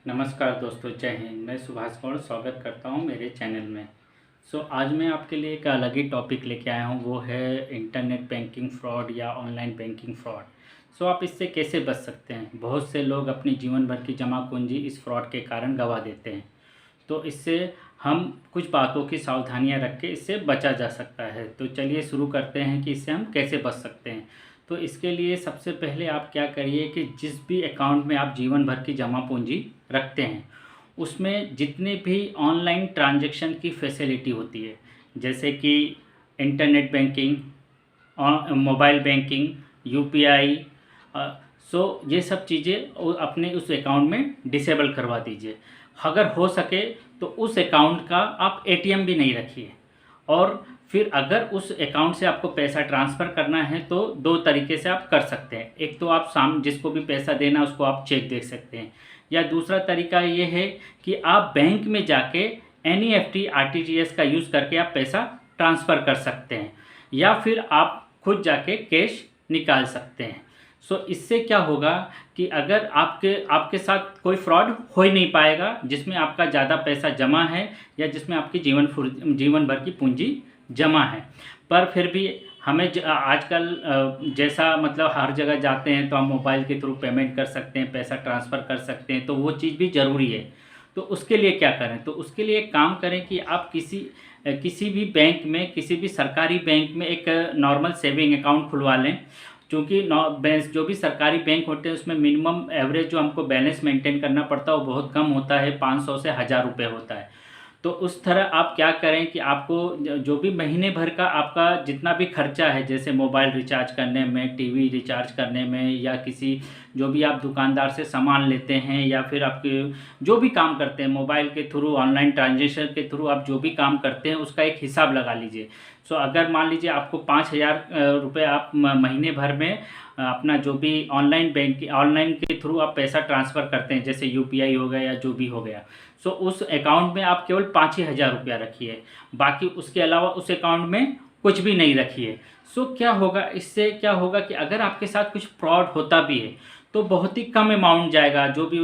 नमस्कार दोस्तों, जय हिंद। मैं सुभाष गौड़ स्वागत करता हूं मेरे चैनल में। आज मैं आपके लिए एक अलग ही टॉपिक लेके आया हूं, वो है इंटरनेट बैंकिंग फ्रॉड या ऑनलाइन बैंकिंग फ्रॉड। आप इससे कैसे बच सकते हैं। बहुत से लोग अपनी जीवन भर की जमा पूंजी इस फ्रॉड के कारण गंवा देते हैं। तो इससे हम कुछ बातों की सावधानियां रख के इससे बचा जा सकता है। तो चलिए शुरू करते हैं कि इससे हम कैसे बच सकते हैं। तो इसके लिए सबसे पहले आप क्या करिए कि जिस भी अकाउंट में आप जीवन भर की जमा पूंजी रखते हैं, उसमें जितने भी ऑनलाइन ट्रांजैक्शन की फैसिलिटी होती है, जैसे कि internet banking, mobile banking, UPI, ये सब चीज़ें अपने उस अकाउंट में डिसेबल करवा दीजिए। अगर हो सके तो उस अकाउंट का आप एटीएम भी नहीं रखिए। और फिर अगर उस अकाउंट से आपको पैसा ट्रांसफ़र करना है तो दो तरीके से आप कर सकते हैं। एक तो आप जिसको भी पैसा देना उसको आप चेक दे सकते हैं, या दूसरा तरीका ये है कि आप बैंक में जाके एनईएफटी आरटीजीएस का यूज़ करके आप पैसा ट्रांसफ़र कर सकते हैं, या फिर आप खुद जाके कैश निकाल सकते हैं। इससे क्या होगा कि अगर आपके आपके साथ कोई फ्रॉड हो ही नहीं पाएगा जिसमें आपका ज़्यादा पैसा जमा है या जिसमें आपकी जीवन भर की पूंजी जमा है। पर फिर भी हमें आजकल जैसा मतलब हर जगह जाते हैं तो हम मोबाइल के थ्रू पेमेंट कर सकते हैं, पैसा ट्रांसफ़र कर सकते हैं, तो वो चीज़ भी ज़रूरी है। तो उसके लिए क्या करें, तो उसके लिए एक काम करें कि आप किसी भी बैंक में, किसी भी सरकारी बैंक में एक नॉर्मल सेविंग अकाउंट खुलवा लें। क्योंकि जो भी सरकारी बैंक होते हैं उसमें मिनिमम एवरेज जो हमको बैलेंस मेंटेन करना पड़ता है वो बहुत कम होता है, 500 से 1000 रुपये होता है। तो उस तरह आप क्या करें कि आपको जो भी महीने भर का आपका जितना भी खर्चा है, जैसे मोबाइल रिचार्ज करने में, टीवी रिचार्ज करने में, या किसी जो भी आप दुकानदार से सामान लेते हैं, या फिर आपके जो भी काम करते हैं मोबाइल के थ्रू, ऑनलाइन ट्रांजेक्शन के थ्रू आप जो भी काम करते हैं उसका एक हिसाब लगा लीजिए। अगर मान लीजिए आपको 5000 रुपये आप महीने भर में अपना जो भी ऑनलाइन के थ्रू आप पैसा ट्रांसफ़र करते हैं, जैसे यूपीआई हो गया या जो भी हो गया, उस अकाउंट में आप केवल 5 ही हज़ार रुपया रखिए। बाकी उसके अलावा उस अकाउंट में कुछ भी नहीं रखिए। क्या होगा, इससे क्या होगा कि अगर आपके साथ कुछ फ्रॉड होता भी है तो बहुत ही कम अमाउंट जाएगा। जो भी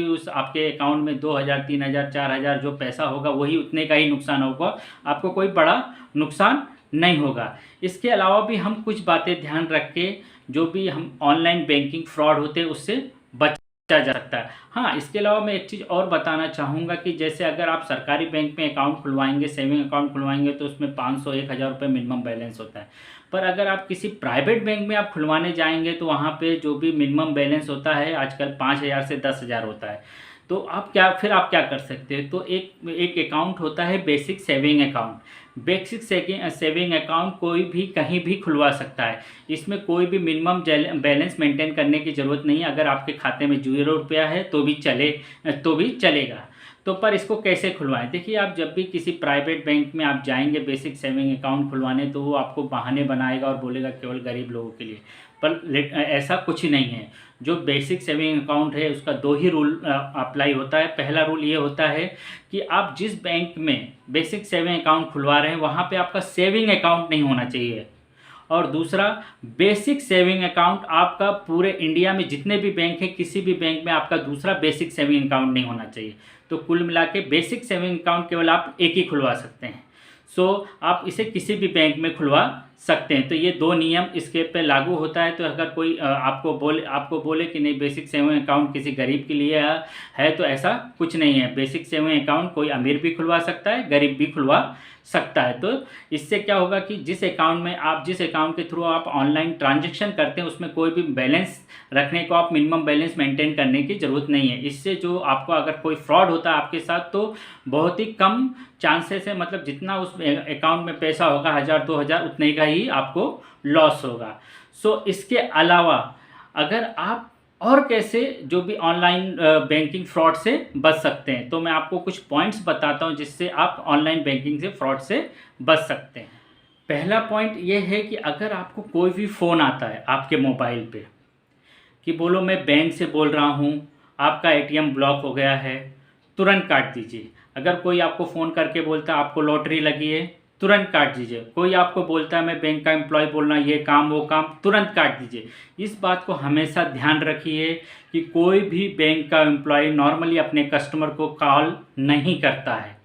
उस आपके अकाउंट में 2000, 3000, 4000 जो पैसा होगा वही उतने का ही नुकसान होगा, आपको कोई बड़ा नुकसान नहीं होगा। इसके अलावा भी हम कुछ बातें ध्यान रख के जो भी हम ऑनलाइन बैंकिंग फ्रॉड होते हैं उससे बचा जा सकता है। हाँ, इसके अलावा मैं एक चीज़ और बताना चाहूँगा कि जैसे अगर आप सरकारी बैंक में अकाउंट खुलवाएंगे, सेविंग अकाउंट खुलवाएंगे, तो उसमें 500, 1000 रुपये मिनिमम बैलेंस होता है। पर अगर आप किसी प्राइवेट बैंक में आप खुलवाने जाएंगे तो वहाँ पे जो भी मिनिमम बैलेंस होता है आजकल 5000 से 10,000 होता है। तो आप क्या कर सकते हैं, तो एक अकाउंट होता है basic saving account. Basic saving account कोई भी कहीं भी खुलवा सकता है। इसमें कोई भी मिनिमम बैलेंस मेंटेन करने की ज़रूरत नहीं है। अगर आपके खाते में 0 रुपया है तो भी चलेगा। पर इसको कैसे खुलवाएं, देखिए आप जब भी किसी प्राइवेट बैंक में आप जाएंगे बेसिक सेविंग अकाउंट खुलवाने, तो वो आपको बहाने बनाएगा और बोलेगा केवल गरीब लोगों के लिए। पर ऐसा कुछ ही नहीं है। जो बेसिक सेविंग अकाउंट है उसका दो ही रूल अप्लाई होता है। पहला रूल ये होता है कि आप जिस बैंक में बेसिक सेविंग अकाउंट खुलवा रहे हैं वहाँ पे आपका सेविंग अकाउंट नहीं होना चाहिए। और दूसरा, बेसिक सेविंग अकाउंट आपका पूरे इंडिया में जितने भी बैंक हैं किसी भी बैंक में आपका दूसरा बेसिक सेविंग अकाउंट नहीं होना चाहिए। तो कुल मिला के बेसिक सेविंग अकाउंट केवल आप एक ही खुलवा सकते हैं। आप इसे किसी भी बैंक में खुलवा सकते हैं। तो ये दो नियम इसके पे लागू होता है। तो अगर कोई आपको बोले कि नहीं बेसिक सेविंग अकाउंट किसी गरीब के लिए है, तो ऐसा कुछ नहीं है। बेसिक सेविंग अकाउंट कोई अमीर भी खुलवा सकता है, गरीब भी खुलवा सकता है। तो इससे क्या होगा कि जिस अकाउंट के थ्रू आप ऑनलाइन ट्रांजैक्शन करते हैं उसमें कोई भी बैलेंस रखने को, आप मिनिमम बैलेंस मेंटेन करने की ज़रूरत नहीं है। इससे जो आपको अगर कोई फ्रॉड होता है आपके साथ तो बहुत ही कम चांसेस है, मतलब जितना उस अकाउंट में पैसा होगा 1000, 2000 उतने का ही आपको लॉस होगा। इसके अलावा अगर आप और कैसे जो भी ऑनलाइन बैंकिंग फ्रॉड से बच सकते हैं, तो मैं आपको कुछ पॉइंट्स बताता हूं जिससे आप ऑनलाइन बैंकिंग से फ्रॉड से बच सकते हैं। पहला पॉइंट ये है कि अगर आपको कोई भी फ़ोन आता है आपके मोबाइल पे कि बोलो मैं बैंक से बोल रहा हूँ, आपका एटीएम ब्लॉक हो गया है, तुरंत काट दीजिए। अगर कोई आपको फ़ोन करके बोलता है आपको लॉटरी लगी है, तुरंत काट दीजिए। कोई आपको बोलता है मैं बैंक का एम्प्लॉय बोलना, ये काम वो काम, तुरंत काट दीजिए। इस बात को हमेशा ध्यान रखिए कि कोई भी बैंक का एम्प्लॉय नॉर्मली अपने कस्टमर को कॉल नहीं करता है,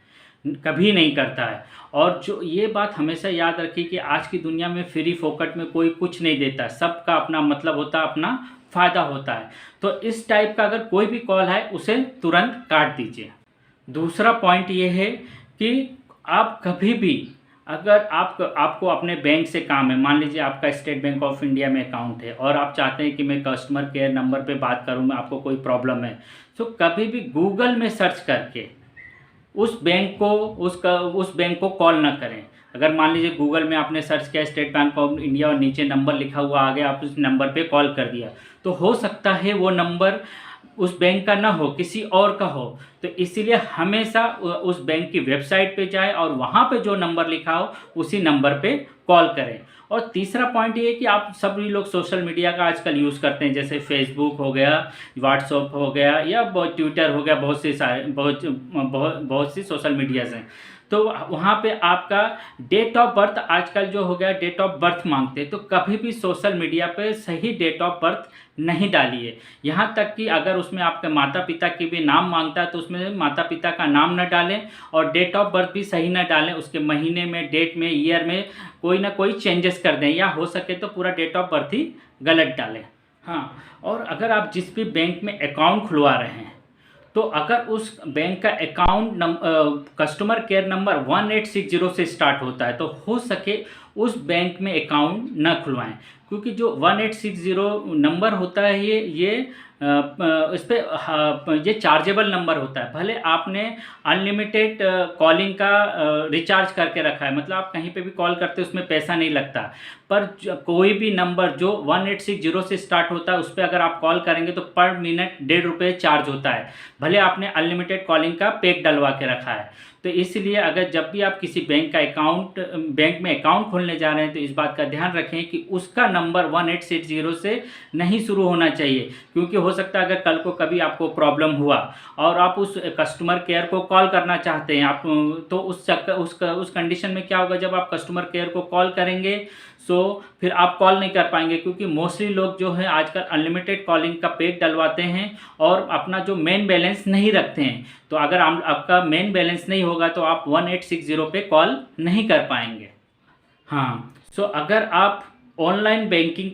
कभी नहीं करता है। और जो ये बात हमेशा याद रखिए कि आज की दुनिया में फ्री फोकट में कोई कुछ नहीं देता, सबका अपना मतलब होता है, अपना फ़ायदा होता है। तो इस टाइप का अगर कोई भी कॉल है उसे तुरंत काट दीजिए। दूसरा पॉइंट ये है कि आप कभी भी अगर आपको अपने बैंक से काम है, मान लीजिए आपका स्टेट बैंक ऑफ इंडिया में अकाउंट है और आप चाहते हैं कि मैं कस्टमर केयर नंबर पे बात करूं, मैं आपको कोई प्रॉब्लम है, तो कभी भी गूगल में सर्च करके उस बैंक को कॉल ना करें। अगर मान लीजिए गूगल में आपने सर्च किया स्टेट बैंक ऑफ इंडिया और नीचे नंबर लिखा हुआ आ गया, आप उस नंबर पे कॉल कर दिया, तो हो सकता है वो नंबर उस बैंक का ना हो, किसी और का हो। तो इसीलिए हमेशा उस बैंक की वेबसाइट पे जाएं और वहाँ पे जो नंबर लिखा हो उसी नंबर पे कॉल करें। और तीसरा पॉइंट ये है कि आप सभी लोग सोशल मीडिया का आजकल यूज़ करते हैं, जैसे फेसबुक हो गया, व्हाट्सएप हो गया या ट्विटर हो गया, बहुत सी सोशल मीडियाज़ हैं। तो वहाँ पे आपका डेट ऑफ बर्थ आजकल जो हो गया डेट ऑफ बर्थ मांगते हैं, तो कभी भी सोशल मीडिया पे सही डेट ऑफ बर्थ नहीं डालिए। यहाँ तक कि अगर उसमें आपके माता पिता की भी नाम मांगता है तो उसमें माता पिता का नाम न डालें और डेट ऑफ बर्थ भी सही न डालें, उसके महीने में, डेट में, ईयर में कोई ना कोई चेंजेस कर दें, या हो सके तो पूरा डेट ऑफ बर्थ ही गलत डालें। हाँ, और अगर आप जिस भी बैंक में अकाउंट खुलवा रहे हैं तो अगर उस बैंक का अकाउंट कस्टमर केयर नंबर 1860 से स्टार्ट होता है तो हो सके उस बैंक में अकाउंट न खुलवाएं, क्योंकि जो 1860 नंबर होता है ये इस पर ये चार्जेबल नंबर होता है। भले आपने अनलिमिटेड कॉलिंग का रिचार्ज करके रखा है, मतलब आप कहीं पे भी कॉल करते हैं उसमें पैसा नहीं लगता, पर कोई भी नंबर जो 1860 से स्टार्ट होता है उस पर अगर आप कॉल करेंगे तो पर मिनट ₹1.5 चार्ज होता है, भले आपने अनलिमिटेड कॉलिंग का पैक डलवा के रखा है। तो इसलिए अगर जब भी आप किसी बैंक में अकाउंट खोलने जा रहे हैं तो इस बात का ध्यान रखें कि उसका नंबर 1860 से नहीं शुरू होना चाहिए, क्योंकि हो सकता है अगर कल को कभी आपको प्रॉब्लम हुआ और आप उस कस्टमर केयर को कॉल करना चाहते हैं आप, तो उस कंडीशन में क्या होगा, जब आप कस्टमर केयर को कॉल करेंगे सो फिर आप कॉल नहीं कर पाएंगे, क्योंकि मोस्टली लोग जो है आजकल अनलिमिटेड कॉलिंग का पैक डलवाते हैं और अपना जो मेन बैलेंस नहीं रखते हैं। तो अगर आपका मेन बैलेंस नहीं होगा तो आप 1860 पे कॉल नहीं कर पाएंगे। हाँ, सो अगर आप ऑनलाइन बैंकिंग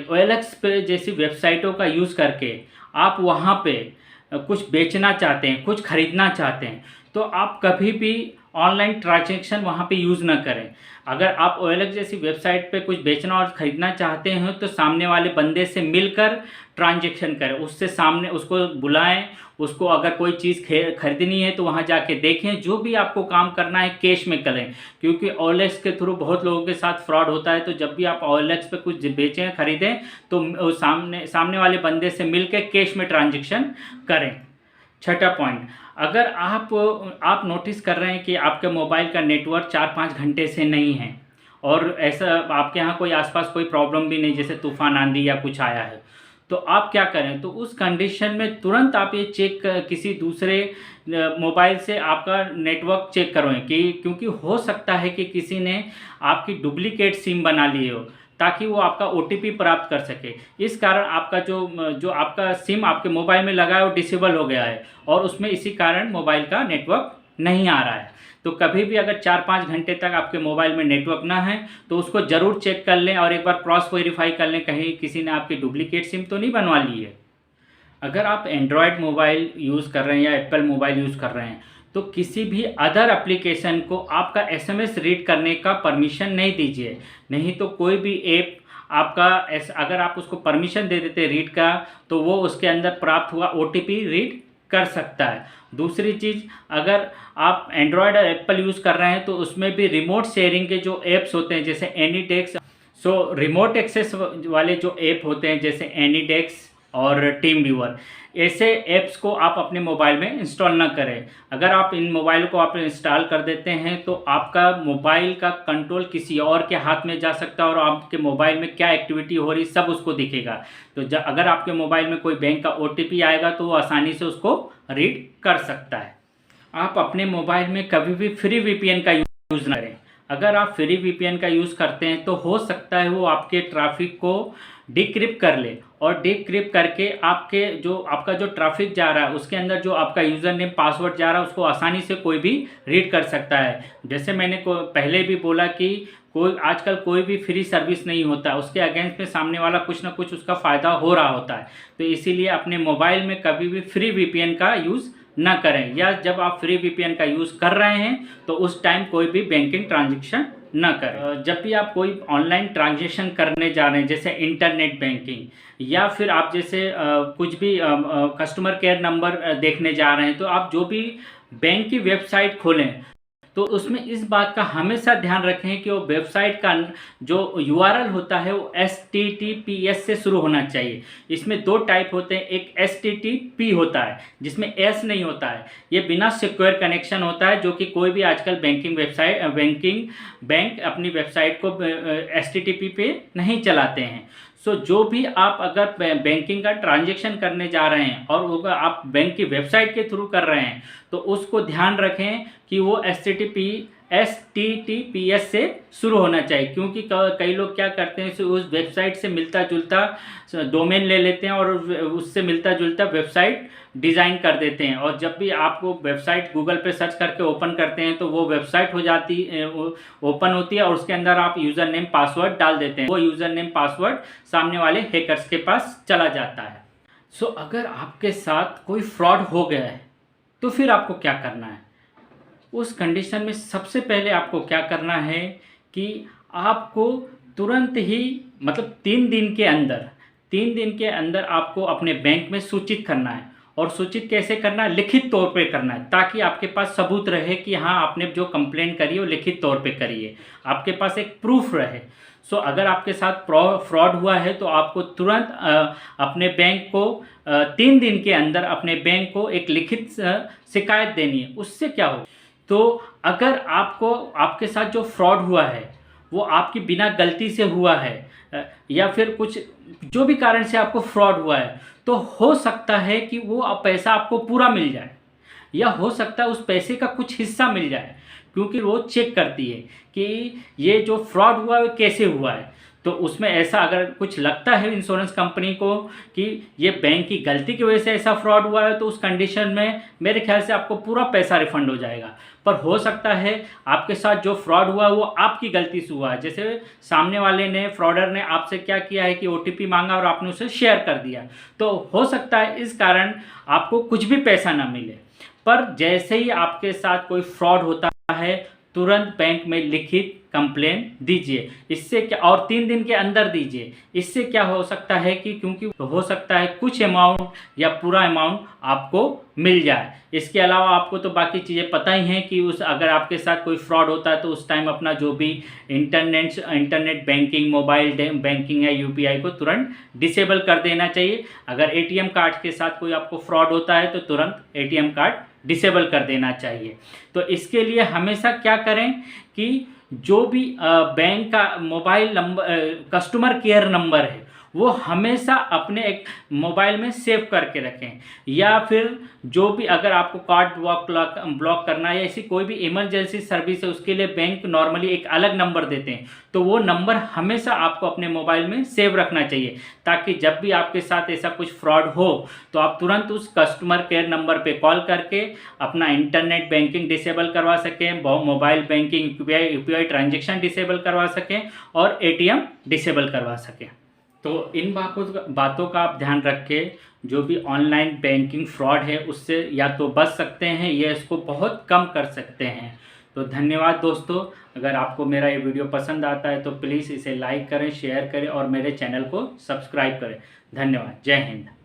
OLX पे जैसी वेबसाइटों का यूज़ करके आप वहाँ पे कुछ बेचना चाहते हैं, कुछ खरीदना चाहते हैं, तो आप कभी भी ऑनलाइन ट्रांजैक्शन वहाँ पे यूज़ ना करें। अगर आप OLX जैसी वेबसाइट पे कुछ बेचना और ख़रीदना चाहते हैं तो सामने वाले बंदे से मिलकर ट्रांजैक्शन करें, उससे सामने उसको बुलाएं, उसको अगर कोई चीज़ खरीदनी है तो वहाँ जाके देखें। जो भी आपको काम करना है कैश में करें, क्योंकि OLX के थ्रू बहुत लोगों के साथ फ्रॉड होता है। तो जब भी आप OLX पे कुछ बेचें खरीदें तो सामने वाले बंदे से मिलकर कैश में ट्रांजैक्शन करें। छठा पॉइंट, अगर आप नोटिस कर रहे हैं कि आपके मोबाइल का नेटवर्क 4-5 घंटे से नहीं है और ऐसा आपके यहाँ कोई आसपास कोई प्रॉब्लम भी नहीं, जैसे तूफान आंधी या कुछ आया है, तो आप क्या करें, तो उस कंडीशन में तुरंत आप ये चेक किसी दूसरे मोबाइल से आपका नेटवर्क चेक करवाएं, क्योंकि हो सकता है कि किसी ने आपकी डुप्लीकेट सिम बना ली हो ताकि वो आपका OTP प्राप्त कर सके। इस कारण आपका जो आपका सिम आपके मोबाइल में लगा है वो डिसेबल हो गया है और उसमें इसी कारण मोबाइल का नेटवर्क नहीं आ रहा है। तो कभी भी अगर 4-5 घंटे तक आपके मोबाइल में नेटवर्क ना है तो उसको ज़रूर चेक कर लें और एक बार क्रॉस वेरीफाई कर लें, कहीं किसी ने आपकी डुप्लीकेट सिम तो नहीं बनवा ली है। अगर आप एंड्रॉयड मोबाइल यूज़ कर रहे हैं या एप्पल मोबाइल यूज़ कर रहे हैं तो किसी भी अदर एप्लीकेशन को आपका SMS रीड करने का परमिशन नहीं दीजिए, नहीं तो कोई भी ऐप आपका अगर आप उसको परमिशन दे देते रीड का तो वो उसके अंदर प्राप्त हुआ OTP रीड कर सकता है। दूसरी चीज़, अगर आप एंड्रॉयड और एप्पल यूज़ कर रहे हैं तो उसमें भी रिमोट शेयरिंग के जो ऐप्स होते हैं जैसे एनीडेस्क, रिमोट एक्सेस वाले जो ऐप होते हैं जैसे एनीडेस्क और टीम व्यूअर, ऐसे ऐप्स को आप अपने मोबाइल में इंस्टॉल ना करें। अगर आप इन मोबाइल को आप इंस्टॉल कर देते हैं तो आपका मोबाइल का कंट्रोल किसी और के हाथ में जा सकता है और आपके मोबाइल में क्या एक्टिविटी हो रही सब उसको दिखेगा। तो अगर आपके मोबाइल में कोई बैंक का OTP आएगा तो वो आसानी से उसको रीड कर सकता है। आप अपने मोबाइल में कभी भी फ्री VPN का यूज़ ना करें। अगर आप फ्री वीपीएन का यूज़ करते हैं तो हो सकता है वो आपके ट्रैफिक को डिक्रिप्ट कर ले, और डिक्रिप्ट करके आपका जो ट्रैफिक जा रहा है उसके अंदर जो आपका यूज़र नेम पासवर्ड जा रहा है उसको आसानी से कोई भी रीड कर सकता है। जैसे मैंने पहले भी बोला कि आजकल कोई भी फ्री सर्विस नहीं होता, उसके अगेंस्ट में सामने वाला कुछ ना कुछ उसका फ़ायदा हो रहा होता है। तो इसीलिए अपने मोबाइल में कभी भी फ्री वीपीएन का यूज़ ना करें, या जब आप फ्री वीपीएन का यूज़ कर रहे हैं तो उस टाइम कोई भी बैंकिंग ट्रांजेक्शन ना करें। जब भी आप कोई ऑनलाइन ट्रांजेक्शन करने जा रहे हैं, जैसे इंटरनेट बैंकिंग, या फिर आप जैसे कुछ भी कस्टमर केयर नंबर देखने जा रहे हैं, तो आप जो भी बैंक की वेबसाइट खोलें तो उसमें इस बात का हमेशा ध्यान रखें कि वो वेबसाइट का जो यूआरएल होता है वो HTTPS से शुरू होना चाहिए। इसमें 2 टाइप होते हैं, एक HTTP होता है जिसमें S नहीं होता है, ये बिना सिक्योर कनेक्शन होता है, जो कि कोई भी आजकल बैंक अपनी वेबसाइट को HTTP पे नहीं चलाते हैं। सो जो भी आप अगर बैंकिंग का ट्रांजेक्शन करने जा रहे हैं और वो आप बैंक की वेबसाइट के थ्रू कर रहे हैं तो उसको ध्यान रखें कि वो HTTPS से शुरू होना चाहिए, क्योंकि कई लोग क्या करते हैं उस वेबसाइट से मिलता जुलता डोमेन ले लेते हैं और उससे मिलता जुलता वेबसाइट डिज़ाइन कर देते हैं, और जब भी आप वो वेबसाइट गूगल पे सर्च करके ओपन करते हैं तो वो वेबसाइट ओपन होती है और उसके अंदर आप यूज़र नेम पासवर्ड डाल देते हैं, वो यूज़र नेम पासवर्ड सामने वाले हैकर्स के पास चला जाता है। सो अगर आपके साथ कोई फ्रॉड हो गया है तो फिर आपको क्या करना है? उस कंडीशन में सबसे पहले आपको क्या करना है कि आपको तुरंत ही मतलब 3 दिन के अंदर आपको अपने बैंक में सूचित करना है। और सूचित कैसे करना है? लिखित तौर पे करना है, ताकि आपके पास सबूत रहे कि हाँ आपने जो कंप्लेंट करी है वो लिखित तौर पे करी है, आपके पास एक प्रूफ रहे। सो अगर आपके साथ फ्रॉड हुआ है तो आपको तुरंत अपने बैंक को 3 दिन के अंदर अपने बैंक को एक लिखित शिकायत देनी है। उससे क्या हो, तो अगर आपके साथ जो फ्रॉड हुआ है वो आपकी बिना गलती से हुआ है या फिर कुछ जो भी कारण से आपको फ्रॉड हुआ है, तो हो सकता है कि वो पैसा आपको पूरा मिल जाए, या हो सकता है उस पैसे का कुछ हिस्सा मिल जाए, क्योंकि वो चेक करती है कि ये जो फ्रॉड हुआ है वो कैसे हुआ है। तो उसमें ऐसा अगर कुछ लगता है इंश्योरेंस कंपनी को कि ये बैंक की गलती की वजह से ऐसा फ्रॉड हुआ है, तो उस कंडीशन में मेरे ख्याल से आपको पूरा पैसा रिफंड हो जाएगा। पर हो सकता है आपके साथ जो फ्रॉड हुआ वो आपकी गलती से हुआ है, जैसे सामने वाले ने फ्रॉडर ने आपसे क्या किया है कि OTP मांगा और आपने उसे शेयर कर दिया, तो हो सकता है इस कारण आपको कुछ भी पैसा ना मिले। पर जैसे ही आपके साथ कोई फ्रॉड होता है तुरंत बैंक में लिखित कंप्लेन दीजिए। इससे क्या, और 3 दिन के अंदर दीजिए। इससे क्या हो सकता है कि क्योंकि हो सकता है कुछ अमाउंट या पूरा अमाउंट आपको मिल जाए। इसके अलावा आपको तो बाकी चीज़ें पता ही हैं कि अगर आपके साथ कोई फ्रॉड होता है तो उस टाइम अपना जो भी इंटरनेट बैंकिंग, मोबाइल बैंकिंग है, UPI को तुरंत डिसेबल कर देना चाहिए। अगर ATM कार्ड के साथ कोई आपको फ्रॉड होता है तो तुरंत ATM कार्ड डिसेबल कर देना चाहिए। तो इसके लिए हमेशा क्या करें कि जो भी बैंक का mobile number, customer care number है, वो हमेशा अपने एक मोबाइल में सेव करके रखें, या फिर जो भी अगर आपको कार्ड ब्लॉक करना है या ऐसी कोई भी इमरजेंसी सर्विस है उसके लिए बैंक नॉर्मली एक अलग नंबर देते हैं, तो वो नंबर हमेशा आपको अपने मोबाइल में सेव रखना चाहिए, ताकि जब भी आपके साथ ऐसा कुछ फ्रॉड हो तो आप तुरंत उस कस्टमर केयर नंबर पे कॉल करके अपना इंटरनेट बैंकिंग डिसेबल करवा सकें, mobile banking UPI transaction disable करवा सकें और ATM डिसेबल करवा सकें। तो इन बातों का आप ध्यान रख के जो भी ऑनलाइन बैंकिंग फ्रॉड है उससे या तो बच सकते हैं या इसको बहुत कम कर सकते हैं। तो धन्यवाद दोस्तों। अगर आपको मेरा ये वीडियो पसंद आता है तो प्लीज़ इसे लाइक करें, शेयर करें और मेरे चैनल को सब्सक्राइब करें। धन्यवाद। जय हिंद।